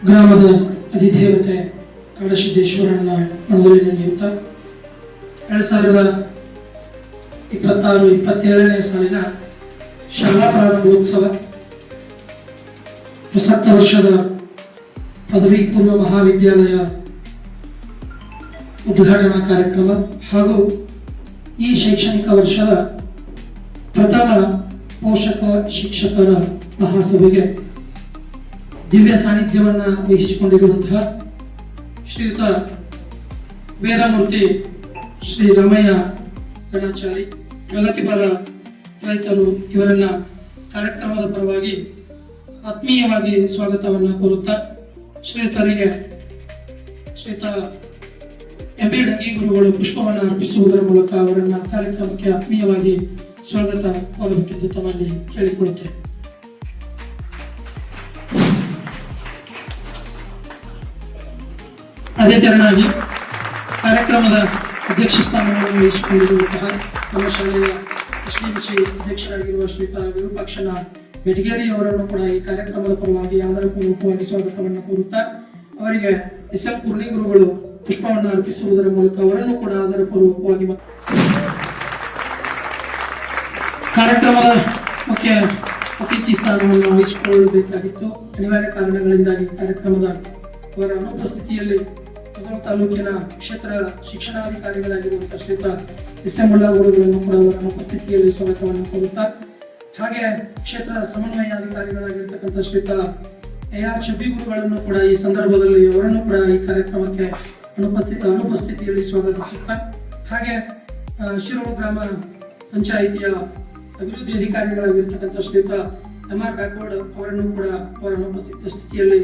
ಗ್ರಾಮದ ಅಧಿದೇವತೆ ಕಾಡಸಿದ್ದೇಶ್ವರನ ಮನದಲ್ಲಿ ನಡೆಯುತ್ತಾ 2026-27ನೇ ಸಾಲಿನ ಶಾಲಾ ಪ್ರಾರಂಭೋತ್ಸವ ಪ್ರಸಕ್ತ ವರ್ಷದ ಪದವಿ ಪೂರ್ವ ಮಹಾವಿದ್ಯಾಲಯ ಉದ್ಘಾಟನಾ ಕಾರ್ಯಕ್ರಮ ಹಾಗೂ ಈ ಶೈಕ್ಷಣಿಕ ವರ್ಷದ ಪ್ರಥಮ ಪೋಷಕ ಶಿಕ್ಷಕರ ಮಹಾಸಭೆಗೆ ದಿವ್ಯ ಸಾನ್ನಿಧ್ಯವನ್ನು ವಹಿಸಿಕೊಂಡಿರುವಂತಹ ಶ್ರೀಯುತ ವೇದಮೂರ್ತಿ ಶ್ರೀ ರಾಮಯ್ಯ ಗಣಾಚಾರಿ ಪ್ರಗತಿಪರ ರೈತರು ಇವರನ್ನ ಕಾರ್ಯಕ್ರಮದ ಪರವಾಗಿ ಆತ್ಮೀಯವಾಗಿ ಸ್ವಾಗತವನ್ನು ಕೋರುತ್ತಾ ಶ್ರೀಯುತರಿಗೆ ಶ್ರೀಯುತ ಎಂ.ಬಿ. ಡಂಗಿ ಗುರುಗಳು ಪುಷ್ಪವನ್ನು ಅರ್ಪಿಸುವುದರ ಮೂಲಕ ಅವರನ್ನ ಕಾರ್ಯಕ್ರಮಕ್ಕೆ ಆತ್ಮೀಯವಾಗಿ ಸ್ವಾಗತ ಕೋರಬೇಕೆಂದು ತಮ್ಮಲ್ಲಿ ಕೇಳಿಕೊಳ್ಳುತ್ತೇವೆ. ಅದೇ ತೆರನಾಗಿ ಕಾರ್ಯಕ್ರಮದ ಅಧ್ಯಕ್ಷ ಸ್ಥಾನವನ್ನು ವಹಿಸಿಕೊಂಡಿರುವಂತಹ ನಮ್ಮ ಶಾಲೆಯ ಶ್ರೀ ಅಧ್ಯಕ್ಷರಾಗಿರುವ ಶ್ರೀಯುತ ವಿರೂಪಾಕ್ಷನ ಬೆಟಗೇರಿ ಅವರನ್ನು ಕೂಡ ಈ ಕಾರ್ಯಕ್ರಮದ ಪರವಾಗಿ ಆದರಪೂರ್ವಕವಾಗಿ ಸ್ವಾಗತವನ್ನು ಕೋರುತ್ತಾ ಅವರಿಗೆ ಎಸ್.ಎಂ. ಕುರ್ಣಿ ಗುರುಗಳು ಪುಷ್ಪವನ್ನು ಅರ್ಪಿಸುವುದರ ಮೂಲಕ ಅವರನ್ನು ಕೂಡ ಆದರಪೂರ್ವಕವಾಗಿ ಕಾರ್ಯಕ್ರಮದ ಮುಖ್ಯ ಅತಿಥಿ ಸ್ಥಾನವನ್ನು ವಹಿಸಿಕೊಳ್ಳಬೇಕಾಗಿತ್ತು. ಅನಿವಾರ್ಯ ಕಾರಣಗಳಿಂದಾಗಿ ಕಾರ್ಯಕ್ರಮದ ಅವರ ಅನುಪಸ್ಥಿತಿಯಲ್ಲಿ ತಾಲೂಕಿನ ಕ್ಷೇತ್ರ ಶಿಕ್ಷಣಾಧಿಕಾರಿಗಳಾಗಿರುವಂತಹ ಶ್ರೀಯುತ ಎಸ್.ಎಂ. ಗುರುಗಳನ್ನು ಕೂಡ ಅವರ ಅನುಪಸ್ಥಿತಿಯಲ್ಲಿ ಸ್ವಾಗತವನ್ನು ಕೋರುತ್ತಾ ಹಾಗೆ ಕ್ಷೇತ್ರ ಸಮನ್ವಯಾಧಿಕಾರಿಗಳಾಗಿರ್ತಕ್ಕಂಥ ಶ್ರೀಯುತ ಎ.ಆರ್. ಶಬ್ಬಿ ಗುರುಗಳನ್ನು ಕೂಡ ಈ ಸಂದರ್ಭದಲ್ಲಿ ಅವರನ್ನು ಕೂಡ ಈ ಕಾರ್ಯಕ್ರಮಕ್ಕೆ ಅನುಪಸ್ಥಿತಿಯಲ್ಲಿ ಸ್ವಾಗತಿಸುತ್ತಾ ಹಾಗೆ ಶಿರೋಳು ಗ್ರಾಮ ಪಂಚಾಯಿತಿಯ ಅಭಿವೃದ್ಧಿ ಅಧಿಕಾರಿಗಳಾಗಿರ್ತಕ್ಕಂಥ ಶ್ರೀಯುತ ಎಂ.ಆರ್. ಬ್ಯಾಕ್ವರ್ಡ್ ಅವರನ್ನು ಕೂಡ ಅವರ ಅನುಪಸ್ಥಿತಿಯಲ್ಲಿ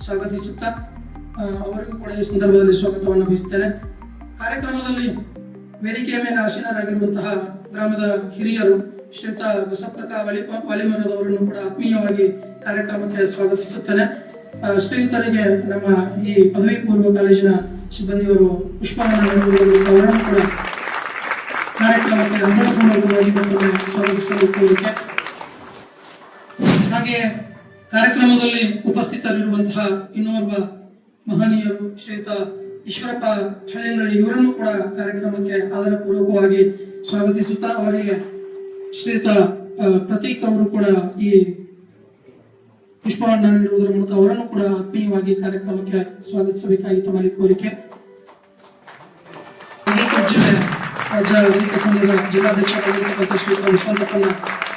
ಸ್ವಾಗತಿಸುತ್ತಾ ಅವರಿಗೂ ಕೂಡ ಈ ಸಂದರ್ಭದಲ್ಲಿ ಸ್ವಾಗತವನ್ನು ಬಯಸುತ್ತೇನೆ. ಕಾರ್ಯಕ್ರಮದಲ್ಲಿ ವೇದಿಕೆಯ ಮೇಲೆ ಆಸೀನರಾಗಿರುವಂತಹ ಗ್ರಾಮದ ಹಿರಿಯರು ಶ್ರೀಯುತ ಬಸಪ್ಪ ವಾಲಿಮರದವರನ್ನು ಕೂಡ ಆತ್ಮೀಯವಾಗಿ ಕಾರ್ಯಕ್ರಮಕ್ಕೆ ಸ್ವಾಗತಿಸುತ್ತೇನೆ. ಶ್ರೀಯುತರಿಗೆ ನಮ್ಮ ಈ ಪದವಿ ಪೂರ್ವ ಕಾಲೇಜಿನ ಸಿಬ್ಬಂದಿಯವರು ಪುಷ್ಪವನ್ನು ಅವರನ್ನು ಕೂಡ ಕಾರ್ಯಕ್ರಮಕ್ಕೆ ಅನುಪೂರ್ವಕವಾಗಿ ಸ್ವಾಗತಿಸಲು ಕೋರಿಕೆ. ಹಾಗೆ ಕಾರ್ಯಕ್ರಮದಲ್ಲಿ ಉಪಸ್ಥಿತರಿರುವಂತಹ ಇನ್ನೋರ್ವ ಮಹನೀಯರು ಶ್ರೀಯುತ ಈಶ್ವರಪ್ಪ ಹಳೆಂಗಳಿ ಇವರನ್ನು ಕೂಡ ಕಾರ್ಯಕ್ರಮಕ್ಕೆ ಆದರಪೂರ್ವಕವಾಗಿ ಸ್ವಾಗತಿಸುತ್ತಾ ಅವರಿಗೆ ಶ್ರೀಯುತ ಪ್ರತೀಕ್ ಅವರು ಕೂಡ ಈ ಪುಷ್ಪವನ್ನು ನೀಡುವುದರ ಮೂಲಕ ಅವರನ್ನು ಕೂಡ ಆತ್ಮೀಯವಾಗಿ ಕಾರ್ಯಕ್ರಮಕ್ಕೆ ಸ್ವಾಗತಿಸಬೇಕಾಗಿ ತಮ್ಮಲ್ಲಿ ಕೋರಿಕೆ. ರಾಜ್ಯ ರೈತ ಸಂಘದ ಜಿಲ್ಲಾಧ್ಯಕ್ಷರಾಗಿರ್ತಕ್ಕಂಥ ಶ್ರೀಯುತ ವಿಶ್ವಂತಪ್ಪನ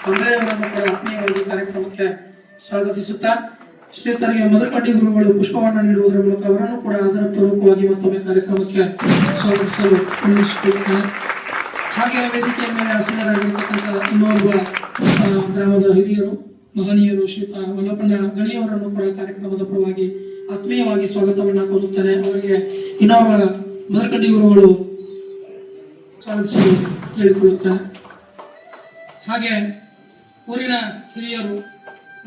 ಅವರನ್ನು ಕೂಡ ಆತ್ಮೀಯವಾಗಿ ಕಾರ್ಯಕ್ರಮಕ್ಕೆ ಸ್ವಾಗತಿಸುತ್ತಾ ಶ್ರೀಯುತರಿಗೆ ಮಧುಕಂಡಿ ಗುರುಗಳು ಪುಷ್ಪವನ್ನು ನೀಡುವುದರ ಮೂಲಕ ಅವರನ್ನು ಕೂಡ ಆದರಪೂರ್ವಕವಾಗಿ ಮತ್ತೊಮ್ಮೆ ಕಾರ್ಯಕ್ರಮಕ್ಕೆ ಸ್ವಾಗತಿಸಲು ವಿನಂತಿಸಿಕೊಳ್ಳುತ್ತೇನೆ. ಹಾಗೆ ವೇದಿಕೆಯ ಮೇಲೆ ಆಸೀನರಾಗಿರ್ತಕ್ಕಂಥ ಇನ್ನೋರ್ವ ಗ್ರಾಮದ ಹಿರಿಯರು ಮಹನೀಯರು ಶ್ರೀಯುತ ಮಲ್ಲಪ್ಪನ ಗಣಿಯವರನ್ನು ಕೂಡ ಕಾರ್ಯಕ್ರಮದ ಪರವಾಗಿ ಆತ್ಮೀಯವಾಗಿ ಸ್ವಾಗತವನ್ನು ಕೋರುತ್ತೇನೆ. ಅವರಿಗೆ ಇನ್ನೋರ್ವ ಮಧುಕಂಡಿ ಗುರುಗಳು ಸ್ವಾಗತಿಸಲು ಹೇಳಿಕೊಳ್ಳುತ್ತೇನೆ. ಹಾಗೆ ಊರಿನ ಹಿರಿಯರು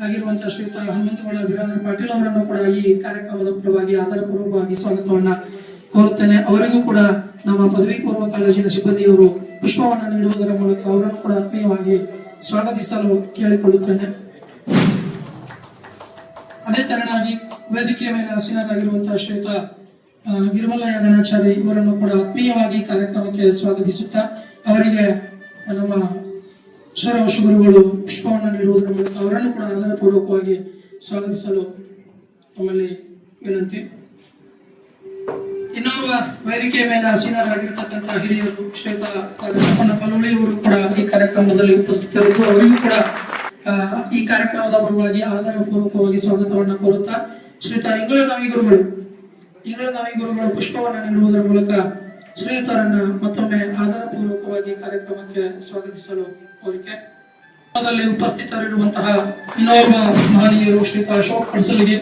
ಆಗಿರುವಂತಹ ಶ್ರೀಯುತ ಹನುಮಂತಗೌಡ ವೀರೇಂದ್ರ ಪಾಟೀಲ್ ಅವರನ್ನು ಕೂಡ ಈ ಕಾರ್ಯಕ್ರಮದ ಪರವಾಗಿ ಆದರಪೂರ್ವಕವಾಗಿ ಸ್ವಾಗತವನ್ನ ಕೋರುತ್ತೇನೆ. ಅವರಿಗೂ ಕೂಡ ನಮ್ಮ ಪದವಿ ಪೂರ್ವ ಕಾಲೇಜಿನ ಸಿಬ್ಬಂದಿಯವರು ಪುಷ್ಪವನ್ನು ನೀಡುವುದರ ಮೂಲಕ ಅವರನ್ನು ಕೂಡ ಆತ್ಮೀಯವಾಗಿ ಸ್ವಾಗತಿಸಲು ಕೇಳಿಕೊಳ್ಳುತ್ತೇನೆ. ಅದೇ ತೆರನಾಗಿ ವೇದಿಕೆಯ ಮೇಲೆ ಆಸೀನರಾಗಿರುವಂತಹ ಶ್ರೀಯುತ ಗಿರಿಮಲ್ಲಯ್ಯ ಗಣಾಚಾರಿ ಇವರನ್ನು ಕೂಡ ಆತ್ಮೀಯವಾಗಿ ಕಾರ್ಯಕ್ರಮಕ್ಕೆ ಸ್ವಾಗತಿಸುತ್ತಾ ಅವರಿಗೆ ನಮ್ಮ ಶ್ರೀ ಗುರುಗಳು ಪುಷ್ಪವನ್ನು ನೀಡುವುದರ ಮೂಲಕ ಅವರನ್ನು ಕೂಡ ಆದರಪೂರ್ವಕವಾಗಿ ಸ್ವಾಗತಿಸಲು ತಮ್ಮಲ್ಲಿ ವಿನಂತಿ. ಇನ್ನೋರ್ವ ವೇದಿಕೆಯ ಮೇಲೆ ಆಸೀನರಾಗಿರ್ತಕ್ಕಂಥ ಹಿರಿಯರು ಶ್ರೀಯುತ ಪಲ್ಲೊಳ್ಳಿ ಅವರು ಕೂಡ ಈ ಕಾರ್ಯಕ್ರಮದಲ್ಲಿ ಉಪಸ್ಥಿತರಿದ್ದು ಅವರಿಗೂ ಕೂಡ ಈ ಕಾರ್ಯಕ್ರಮದ ಪರವಾಗಿ ಆದರಪೂರ್ವಕವಾಗಿ ಸ್ವಾಗತವನ್ನು ಕೋರುತ್ತಾ ಶ್ರೀಯುತ ಇಂಗಳಗಾವಿ ಗುರುಗಳು ಪುಷ್ಪವನ್ನು ನೀಡುವುದರ ಮೂಲಕ ಶ್ರೀಯುತರನ್ನ ಮತ್ತೊಮ್ಮೆ ಆದರಪೂರ್ವಕವಾಗಿ ಕಾರ್ಯಕ್ರಮಕ್ಕೆ ಸ್ವಾಗತಿಸಲು ಕೋರಿಕೆ. ಉಪಸ್ಥಿತರಿರುವಂತಹ ಇನ್ನೋರ್ವ ಮಹನೀಯರು ಶ್ರೀಯುತ ಅಶೋಕ್ ಕಡಸಲಿಗೆ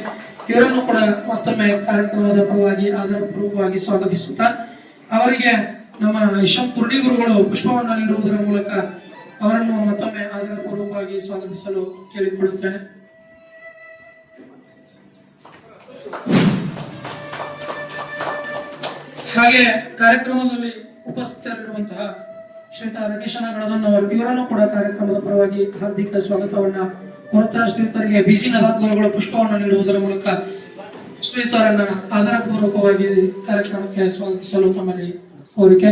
ಇವರನ್ನು ಕೂಡ ಮತ್ತೊಮ್ಮೆ ಕಾರ್ಯಕ್ರಮದ ಪರವಾಗಿ ಆದರಪೂರ್ವಕವಾಗಿ ಸ್ವಾಗತಿಸುತ್ತಾ ಅವರಿಗೆ ನಮ್ಮ ಎಸ್.ಎಂ. ಕುರ್ಣಿ ಗುರುಗಳು ಪುಷ್ಪವನ್ನು ನೀಡುವುದರ ಮೂಲಕ ಅವರನ್ನು ಮತ್ತೊಮ್ಮೆ ಆದರಪೂರ್ವಕವಾಗಿ ಸ್ವಾಗತಿಸಲು ಕೇಳಿಕೊಳ್ಳುತ್ತೇನೆ. ಹಾಗೆ ಕಾರ್ಯಕ್ರಮದಲ್ಲಿ ಉಪಸ್ಥಿತರಿರುವಂತಹ ಶ್ರೀಯುತ ರಕೇಶನ ಗಣದನ್ನವರು ಇವರನ್ನು ಕೂಡ ಕಾರ್ಯಕ್ರಮದ ಪರವಾಗಿ ಹಾರ್ದಿಕ ಸ್ವಾಗತವನ್ನ ಕೋರುತ್ತಾ ಶ್ರೀಯುತರಿಗೆ ಬಿಸಿ ನದಾತ್ಮಗಳು ಪುಷ್ಪವನ್ನು ನೀಡುವುದರ ಮೂಲಕ ಶ್ರೀತರನ್ನ ಆಧಾರಪೂರ್ವಕವಾಗಿ ಕಾರ್ಯಕ್ರಮಕ್ಕೆ ಸ್ವಾಗತಿಸಲು ತಮ್ಮಲ್ಲಿ ಕೋರಿಕೆ.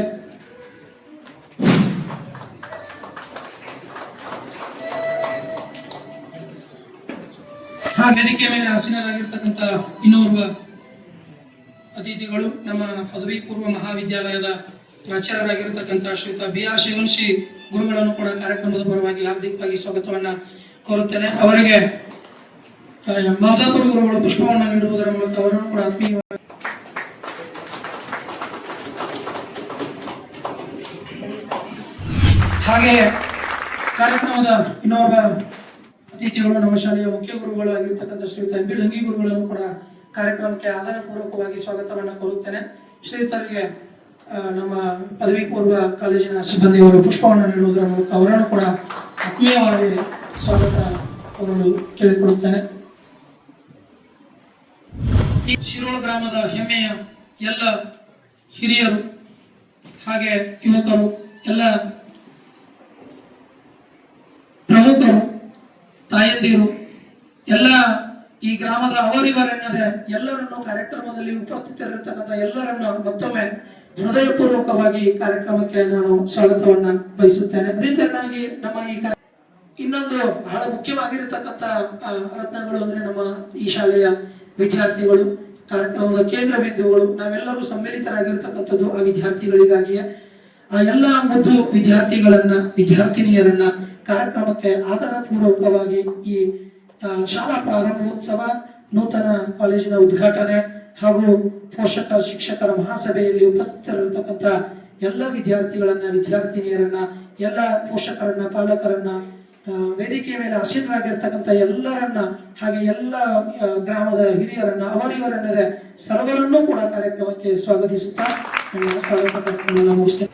ವೇದಿಕೆ ಮೇಲೆ ಆಸೀನರಾಗಿರ್ತಕ್ಕಂಥ ಇನ್ನೋರ್ವ ಅತಿಥಿಗಳು ನಮ್ಮ ಪದವಿ ಪೂರ್ವ ಮಹಾವಿದ್ಯಾಲಯದ ಪ್ರಾಚಾರ್ಯರಾಗಿರ್ತಕ್ಕಂಥ ಶ್ರೀಯುತ BR ಶಿವಂಶಿ ಗುರುಗಳನ್ನು ಕೂಡ ಕಾರ್ಯಕ್ರಮದ ಪರವಾಗಿ ಹಾರ್ದಿಕವಾಗಿ ಸ್ವಾಗತವನ್ನ ಕೋರುತ್ತೇನೆ. ಅವರಿಗೆ ಮಾದಾಪುರ ಗುರುಗಳು ಪುಷ್ಪವನ್ನ ನೀಡುವುದರ ಮೂಲಕ ಅವರನ್ನು ಕೂಡ ಆತ್ಮೀಯ ಹಾಗೆ ಕಾರ್ಯಕ್ರಮದ ಇನ್ನೋರ್ವ ಅತಿಥಿಗಳು ನಮ್ಮ ಶಾಲೆಯ ಮುಖ್ಯ ಗುರುಗಳು ಆಗಿರ್ತಕ್ಕಂಥ ಶ್ರೀಯುತ MB ಡಂಗಿ ಗುರುಗಳನ್ನು ಕೂಡ ಕಾರ್ಯಕ್ರಮಕ್ಕೆ ಆಧಾರಪೂರ್ವಕವಾಗಿ ಸ್ವಾಗತವನ್ನ ಕೋರುತ್ತೇನೆ. ಶ್ರೀಯುತರಿಗೆ ನಮ್ಮ ಪದವಿ ಪೂರ್ವ ಕಾಲೇಜಿನ ಸಿಬ್ಬಂದಿಯವರು ಪುಷ್ಪವನ್ನು ನೀಡುವುದರ ಮೂಲಕ ಅವರನ್ನು ಕೂಡ ಆತ್ಮೀಯವಾಗಿ ಸ್ವಾಗತ ಕೋರಲು ಕೇಳಿಕೊಳ್ಳುತ್ತೇನೆ. ಈ ಶಿರೋಳ ಗ್ರಾಮದ ಹೆಮ್ಮೆಯ ಎಲ್ಲ ಹಿರಿಯರು ಹಾಗೆ ಯುವಕರು, ಎಲ್ಲ ಪ್ರಮುಖರು, ತಾಯಂದಿರು, ಎಲ್ಲ ಈ ಗ್ರಾಮದ ಅವರಿವರೆನ್ನದೆ ಎಲ್ಲರನ್ನು ಕಾರ್ಯಕ್ರಮದಲ್ಲಿ ಉಪಸ್ಥಿತರಿರತಕ್ಕಂಥ ಎಲ್ಲರನ್ನ ಮತ್ತೊಮ್ಮೆ ಹೃದಯಪೂರ್ವಕವಾಗಿ ಕಾರ್ಯಕ್ರಮಕ್ಕೆ ನಾನು ಸ್ವಾಗತವನ್ನ ಬಯಸುತ್ತೇನೆ. ಅದೇ ತರನಾಗಿ ನಮ್ಮ ಇನ್ನೊಂದು ಬಹಳ ಮುಖ್ಯವಾಗಿರತಕ್ಕಂಥ ರತ್ನಗಳು ಅಂದ್ರೆ ನಮ್ಮ ಈ ಶಾಲೆಯ ವಿದ್ಯಾರ್ಥಿಗಳು, ಕಾರ್ಯಕ್ರಮದ ಕೇಂದ್ರ ಬಿಂದುಗಳು, ನಾವೆಲ್ಲರೂ ಸಮ್ಮಿಲಿತರಾಗಿರ್ತಕ್ಕಂಥದ್ದು ಆ ವಿದ್ಯಾರ್ಥಿಗಳಿಗಾಗಿಯೇ. ಆ ಎಲ್ಲ ಮುದ್ದು ವಿದ್ಯಾರ್ಥಿಗಳನ್ನ, ವಿದ್ಯಾರ್ಥಿನಿಯರನ್ನ ಕಾರ್ಯಕ್ರಮಕ್ಕೆ ಆಧಾರಪೂರ್ವಕವಾಗಿ ಈ ಶಾಲಾ ಪ್ರಾರಂಭೋತ್ಸವ, ನೂತನ ಕಾಲೇಜಿನ ಉದ್ಘಾಟನೆ ಹಾಗೂ ಪೋಷಕ ಶಿಕ್ಷಕರ ಮಹಾಸಭೆಯಲ್ಲಿ ಉಪಸ್ಥಿತರಿರತಕ್ಕಂಥ ಎಲ್ಲ ವಿದ್ಯಾರ್ಥಿಗಳನ್ನ, ವಿದ್ಯಾರ್ಥಿನಿಯರನ್ನ, ಎಲ್ಲ ಪೋಷಕರನ್ನ, ಪಾಲಕರನ್ನ, ವೇದಿಕೆಯ ಮೇಲೆ ಆಸೀನರಾಗಿರ್ತಕ್ಕಂಥ ಎಲ್ಲರನ್ನ, ಹಾಗೆ ಎಲ್ಲ ಗ್ರಾಮದ ಹಿರಿಯರನ್ನ, ಅವರಿವರನ್ನದೇ ಸರ್ವರನ್ನೂ ಕೂಡ ಕಾರ್ಯಕ್ರಮಕ್ಕೆ ಸ್ವಾಗತಿಸುತ್ತಾ ಸ್ವಾಗತ ಕಾರ್ಯಕ್ರಮವನ್ನು ಮುಗಿಸ್ತೇನೆ.